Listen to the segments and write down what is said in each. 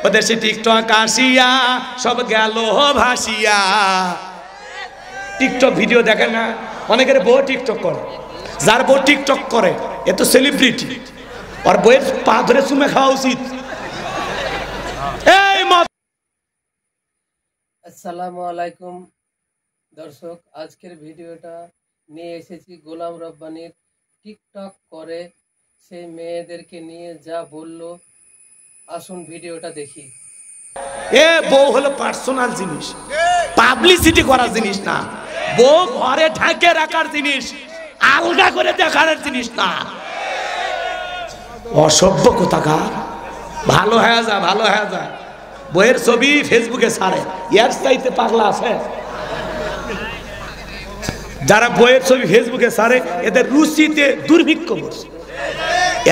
ওদের সে টিকটক আসিয়া সব গেল ভাসিয়া। টিকটক ভিডিও দেখে না, অনেকের বউ টিকটক করে, যার বউ টিকটক করে এ তো সেলিব্রিটি, আর বইয়ের পা ধরে চুমে খাওয়া উচিত। এই আসসালামু আলাইকুম দর্শক, আজকের ভিডিওটা নিয়ে এসেছি গোলাম রব্বানির টিকটক করে সেই মেয়েদেরকে নিয়ে যা বললো। আসুন ভিডিওটা দেখি। এ বউ হলো পার্সোনাল জিনিস, পাবলিসিটি করার জিনিস না। বউ ঘরে ঢাকে রাখার জিনিস, আলগা করে দেখার জিনিস না। অসভ্য কোথাকার, ভালো হয়ে যা, ভালো হয়ে যা। বইয়ের ছবি ফেসবুকে ছাড়ে, এর চাইতে পাগলা আছে? যারা বইয়ের ছবি ফেসবুকে ছাড়ে এদের রুচিতে দুর্ভিক্ষ করছে,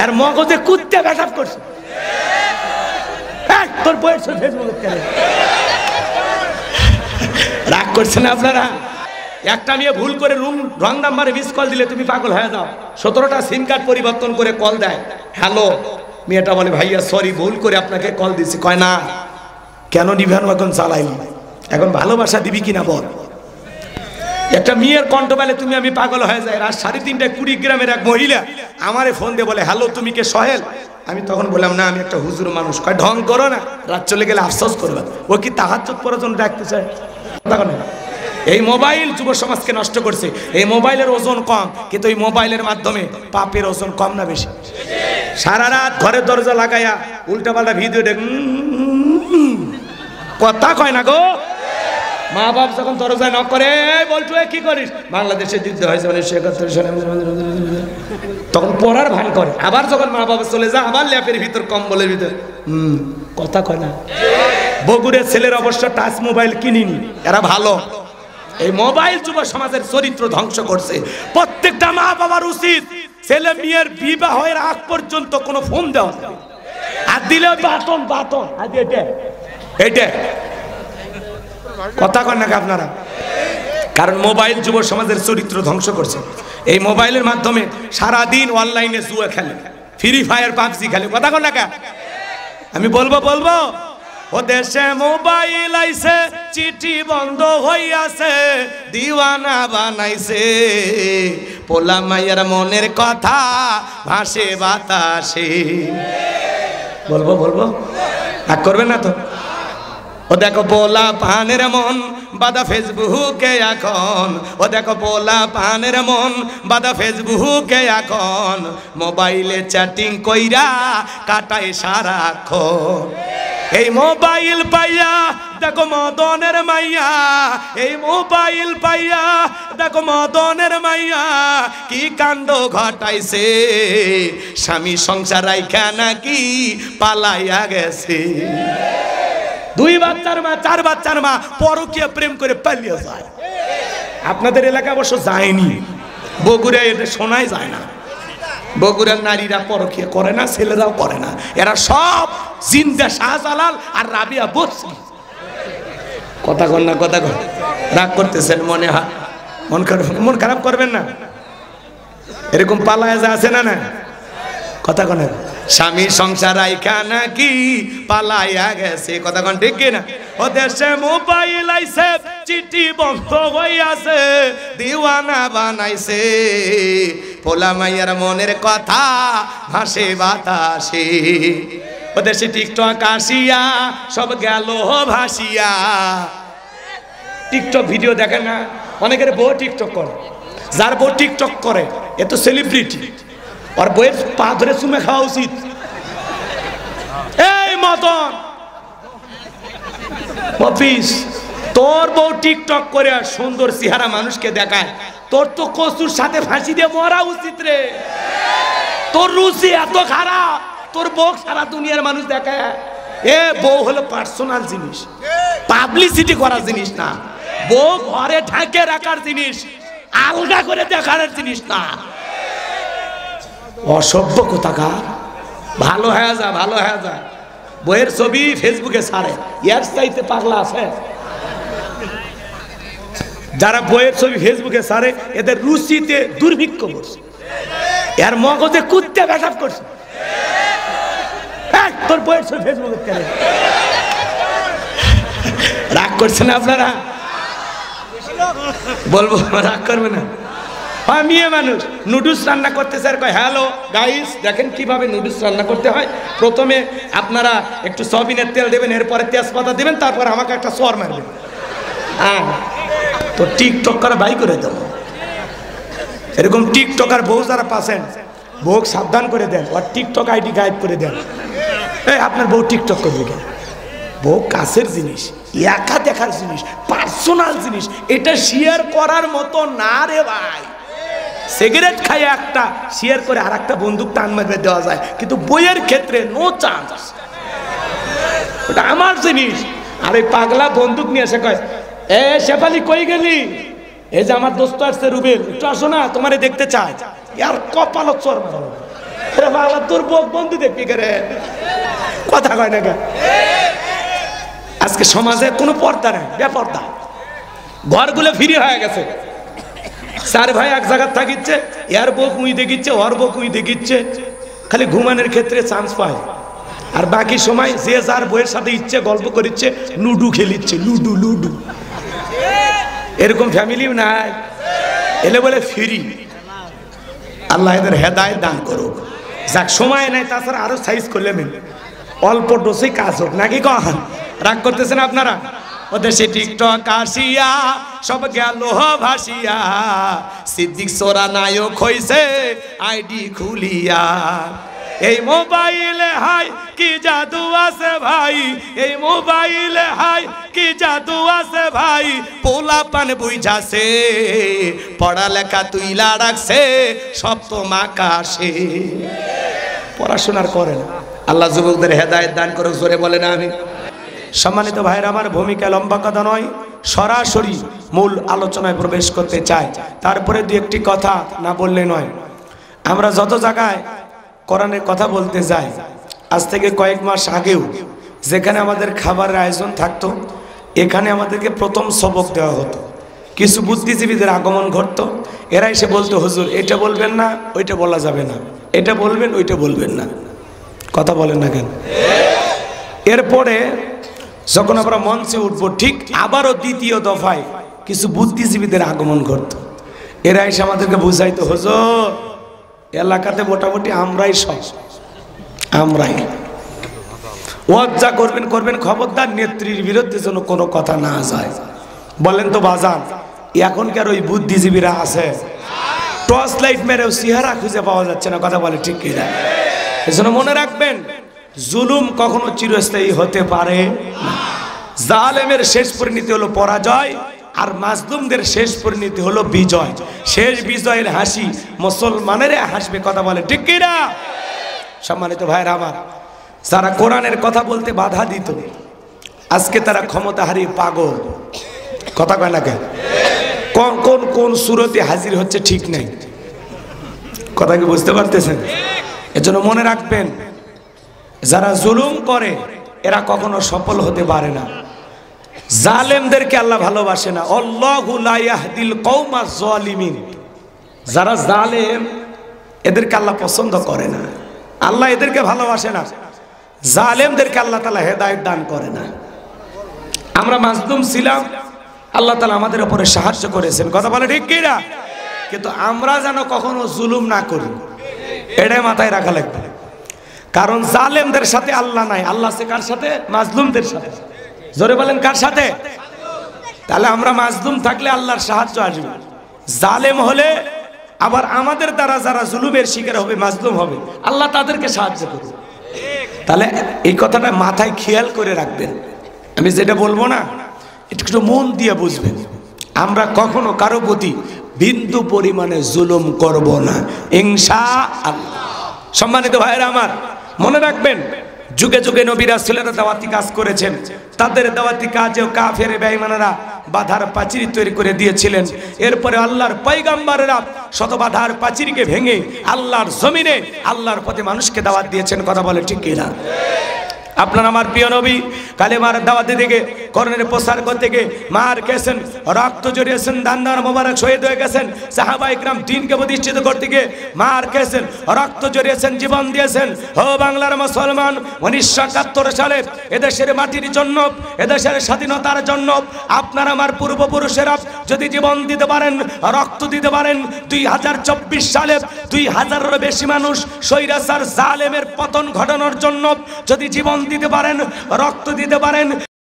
এর মগজে কুত্তে পেশাব করছে। তোর বইয়ের ছবি ফেসবুকে কেন রাগ করছেন আপনারা? একটা মেয়ে ভুল করে রং নাম্বারে মিস কল দিলে তুমি পাগল হয়ে যাও। 17টা সিম কার্ড পরিবর্তন করে কল দেয়, হ্যালো। মেয়েটা বলে ভাইয়া সরি, ভুল করে আপনাকে কল দিছি। কয় না, কেন নিভানো এখন চালাইনি, এখন ভালোবাসা দিবি কিনা বল। একটা মেয়ের কণ্ঠ পেলে তুমি আমি পাগল হয়ে যাই। রাত 3:30টায় কুড়িগ্রামের এক মহিলা আমারে ফোন দিয়ে বলে হ্যালো তুমি কে সোহেল? আমি তখন বললাম না, আমি একটা হুজুর মানুষ। কয় ঢং করো না, রাত চলে গেলে আফসোস করবে। ও কি তাহাজ্জুদ পড়ার জন্য ডাকতে চায়? এই মোবাইল যুব সমাজকে নষ্ট করছে। এই মোবাইলের ওজন কম, কিন্তু এই মোবাইলের মাধ্যমে পাপের ওজন কম না বেশি? সারা রাত ঘরের দরজা লাগাইয়া উল্টাপাল্টা ভিডিও দেখ, কথা কয় না গো। মা বাপ যখন দরজায় নক করে বলছো কি করিস, বাংলাদেশে যুদ্ধ হয়েছে 1971 সালে, তখন পড়ার ভান করে। আবার যখন মা বাবা চলে যায় আবার ল্যাপের ভিতর কম্বলের ভিতর কথা কয় না। বগুড়ের ছেলের অবশ্য টাচ মোবাইল কিনিনি, এরা ভালো। এই মোবাইল যুব সমাজের চরিত্র ধ্বংস করছে। প্রত্যেকটা মা বাবার উচিত ছেলে মেয়ের বিবাহের আগ পর্যন্ত কোনো ফোন দেওয়া, আর দিলে বাটন বাটন এটা কথা কন নাকি আপনারা? কারণ মোবাইল যুব সমাজের চরিত্র ধ্বংস করছে। এই মোবাইলের মাধ্যমে সারাদিন অনলাইনে জুয়া খেলে, ফ্রি ফায়ার, পাবজি খেলে। কথা কন নাকি? আমি বলবো ও দেশে মোবাইল আইছে, চিঠি বন্ধ হইয়াছে, দিওয়ানা বানাইছে, পোলা মাইয়ার মনের কথা ভাসে বাতাসে। বলবো রাগ করবে না তো? ও দেখো পোলা পানের মন বাদা ফেসবুকে এখন, ও দেখো পোলা পানের মন বাদা ফেসবুকে এখন, মোবাইলে চ্যাটিং কইরা কাটায় সারাক্ষণ। এই মোবাইল পাইয়া দেখো মদনের মাইয়া, এই মোবাইল পাইয়া দেখো মদনের মাইয়া কি কাণ্ড ঘটাইছে, স্বামী সংসার রাইখা নাকি পালাইয়া গেছে। 2 বাচ্চার মা, 4 বাচ্চার মা পরকীয়া প্রেম করে পালিয়ে যায়। আপনাদের এলাকা অবশ্য যায়নি, বগুড়ায় এটা শোনাই যায় না। বগুড়ার নারীরা পরকীয়া করে না, ছেলেরাও করে না। এরা সব জিন্দা শাহজালাল আর রাবিয়া বসি। কথা কন না, কথা কন। রাগ করতেছেন মনে হয়, মন খারাপ করবেন না। এরকম পালায় যা আছে না কথা কন। স্বামী সংসার আইখা নাকি পালাইয়া গেছে। কথা কন ঠিক কিনা? ও দেশে মোবাইল আইছে, চিঠি বন্ধ হইয়াছে, দিওয়ানা বানাইছে, পোলা মাইয়ার মনের কথা ভাসে বাতাসে। ও দেশে টিকটক আসিয়া সব গেল ভাসিয়া। টিকটক ভিডিও দেখে না, অনেকের বউ টিকটক করে, যার বউ টিকটক করে এ তো সেলিব্রিটি, আর বইয়ের পা ধরে চুমে খাওয়া উচিত। এই মতন অফিস, তোর বউ টিকটক করে সুন্দর চেহারা মানুষকে দেখায়, তোর তো কচুর সাথে ফাঁসি দিয়ে মরা উচিত রে। তোর রুচি এত খারাপ, তোর বউ সারা দুনিয়ার মানুষ দেখায়। এ বউ হলো পার্সোনাল জিনিস, পাবলিসিটি করার জিনিস না। বউ ঘরে ঢাকে রাখার জিনিস, আলগা করে দেখার জিনিস না। অসভ্য কোথাকার, ভালো হয়ে যা, ভালো হয়ে যা। বইয়ের ছবি ফেসবুকে ছাড়ে, এর চাইতে পাগলা আছে? যারা বইয়ের ছবি ফেসবুকে ছাড়ে এদের রুচিতে দুর্ভিক্ষ করছে, এর মগজে কুত্তে পেশাব করছে। তোর বইয়ের ছবি ফেসবুকে করছেন আপনারা? বলবো রাগ করবে না? হ্যাঁ, মেয়ে মানুষ নুডলস রান্না করতে স্যার কয় হ্যালো গাইস দেখেন কিভাবে নুডলস রান্না করতে হয়। প্রথমে আপনারা একটু সয়াবিনের তেল দেবেন, এরপরে তেজপাতা দেবেন, তারপর আমাকে একটা সর মারবেন। হ্যাঁ, তো টিকটক করে বাই করে দেবো। এরকম টিকটকার বউ যারা পাচ্ছেন, বউ সাবধান করে দেন, আর টিকটক আইডি গায়েব করে দেন। এই আপনার বউ টিকটক করবে কেন? বউ কাছের জিনিস, একা দেখার জিনিস, পার্সোনাল জিনিস, এটা শেয়ার করার মতো না রে ভাই। সিগারেট খাই একটা শেয়ার করে আর একটা বন্দুক টান মারবে দেওয়া যায়, কিন্তু বইয়ের ক্ষেত্রে নো চান্স। ওটা আমার জিনিস। আর এই পাগলা বন্দুক নিয়ে এসে কয় এ শেফালি কই গেলি? এই যে আমার দোস্ত আসছে রুবেল, একটু আসো না, তোমারে দেখতে চায়। আর কপালত চর মারো, তোর বন্ধু দেখবি করে কথা কয় না কেন? আজকে সমাজে কোনো পর্দা নেই, বেপর্দা। ঘরগুলো ফ্রি হয়ে গেছে। চার ভাই এক জায়গায় থাকিচ্ছে, এর বউ কুই দেখিচ্ছে, ওর বউ কুই দেখিচ্ছে, খালি ঘুমানোর ক্ষেত্রে চান্স পায়। আর বাকি সময় যে যার বইয়ের সাথে ইচ্ছে গল্প করিচ্ছে, লুডু খেলিচ্ছে, লুডু লুডু। এরকম ফ্যামিলি নাই, এলে বলে ফ্রি। আল্লাহ এদের হেদায়েত দান করুক। যাক, সময় নাই, তাছাড়া আরো সাইজ করলে অল্প ডোসে কাজ হোক নাকি? কখন রাগ করতেছেন আপনারা? ওদের সে টিকটক আসিয়া সব গেল ভাসিয়া, সিদ্দিক সোরা নায়ক হইছে আইডি খুলিয়া। এই মোবাইলে হাই কি জাদু আছে ভাই, এই মোবাইলে হাই কি জাদু আছে ভাই। পোলা পান বুঝাছে, পড়ালেখা তুইলা রাখছে সপ্তম আকাশে। পড়াশোনার করে না। আল্লাহ যুবকদের হেদায়েত দান করুক, জোরে বলে না আমি। সম্মানিত ভাইরা আমার, ভূমিকা লম্বা কথা নয়, সরাসরি মূল আলোচনায় প্রবেশ করতে চাই। তারপরে দু একটি কথা না বললে নয়। আমরা যত জায়গায় কোরআনের কথা বলতে যাই, আজ থেকে কয়েক মাস আগেও যেখানে আমাদের খাবারের আয়োজন থাকতো, এখানে আমাদেরকে প্রথম সবক দেওয়া হতো। কিছু বুদ্ধিজীবীদের আগমন ঘটতো, এরা এসে বলতো হুজুর এটা বলবেন না, ওইটা বলা যাবে না, এটা বলবেন, ওইটা বলবেন না। কথা বলেন না কেন? এরপরে যখন আমরা মঞ্চে উঠবো, ঠিক আবারও দ্বিতীয় দফায় কিছু বুদ্ধিজীবীদের আগমন ঘটতো। এরা এসে আমাদেরকে বুঝাইতো হুজুর এলাকাতে মোটামুটি আমরাই সব, আমরাই ওয়াজ যা করবেন করবেন, খবরদার নেত্রীর বিরুদ্ধে যেন কোনো কথা না যায়। বলেন তো বাজান, এখনকার ওই বুদ্ধিজীবীরা আছে, টর্চ লাইট মেরেও চেহারা খুঁজে পাওয়া যাচ্ছে না। কথা বলে ঠিক কিনা? এজন্য মনে রাখবেন, জুলুম কখনো চিরস্থায়ী হতে পারে না। জালেমের শেষ পরিণতি হলো পরাজয়, আর মাজলুমদের শেষ পরিণতি হলো বিজয়। শেষ বিজয়ের হাসি মুসলমানের হাসবে। কথা বলে ঠিক কিনা? সম্মানিত ভাইরা আমার, যারা কোরআনের কথা বলতে বাধা দিত, আজকে তারা ক্ষমতা হারিয়ে পাগল। কথা কয় না কেন? কোন কোন কোন সুরতে হাজির হচ্ছে ঠিক নাই। কথা কি বুঝতে পারতেছেন? এজন্য মনে রাখবেন, যারা জুলুম করে এরা কখনো সফল হতে পারে না। জালেমদেরকে আল্লাহ ভালোবাসে না। আল্লাহু লা ইয়াহদিল কওমাজ জালিমিন। যারা জালেম এদেরকে আল্লাহ পছন্দ করে না, আল্লাহ এদেরকে ভালোবাসে না। জালেমদেরকে আল্লাহ তাআলা হেদায়েত দান করে না। আমরা মাজলুম ছিলাম, আল্লাহ তাআলা আমাদের উপরে সাহায্য করেছেন। কথা বলে ঠিক কি না? কিন্তু আমরা যেন কখনো জুলুম না করি, এটাই মাথায় রাখা লাগবে। কারণ জালেমদের সাথে আল্লাহ নাই, আল্লাহ আছে কার সাথে? মাজলুমদের সাথে। জোরে বলেন কার সাথে? তাহলে আমরা মাজলুম থাকলে আল্লাহর সাহায্য আসবে। জালেম হলে আবার আমাদের দ্বারা যারা জুলুমের শিকার হবে, মাজলুম হবে, আল্লাহ তাদেরকে সাহায্য করবে। তাহলে এই কথাটা মাথায় খেয়াল করে রাখবেন। আমি যেটা বলবো না, একটু মন দিয়ে বুঝবেন। আমরা কখনো কারো প্রতি বিন্দু পরিমাণে জুলুম করব না, ইনশাআল্লাহ। সম্মানিত ভাইরা আমার, মনে রাখবেন, যুগে যুগে নবী রাসূলেরা দাওয়াতি কাজ করেছেন। তাদের দাওয়াতি কাজেও কাফের বেঈমানেরা বাধার পাঁচির তৈরি করে দিয়েছিলেন। এরপরে আল্লাহর পয়গম্বরেরা শত বাধার পাঁচিরকে ভেঙে আল্লাহর জমিনে আল্লাহর পথে মানুষকে দাওয়াত দিয়েছেন। কথা বলে ঠিক কিনা? আপনার আমার প্রিয় নবী কালেমার দাওয়াতে থেকে করণের প্রসার করতে গিয়ে মার খেয়েছেন, রক্ত জড়িয়েছেন, দান্দার মোবারক শহীদ হয়ে গেছেন। সাহাবা ইকরাম দ্বীনকে প্রতিষ্ঠিত করতে গিয়ে মার খেয়েছেন, রক্ত জড়িয়েছেন, জীবন দিয়েছেন। ও বাংলার মুসলমান, 1971 সালে এদেশের মাটির জন্য, এদেশের স্বাধীনতার জন্য আপনার আমার পূর্বপুরুষেরা যদি জীবন দিতে পারেন, রক্ত দিতে পারেন, 2024 সালে 2000-এরও বেশি মানুষ স্বৈরাচার জালেমের পতন ঘটানোর জন্য যদি জীবন দিতে পারেন, রক্ত দিতে পারেন,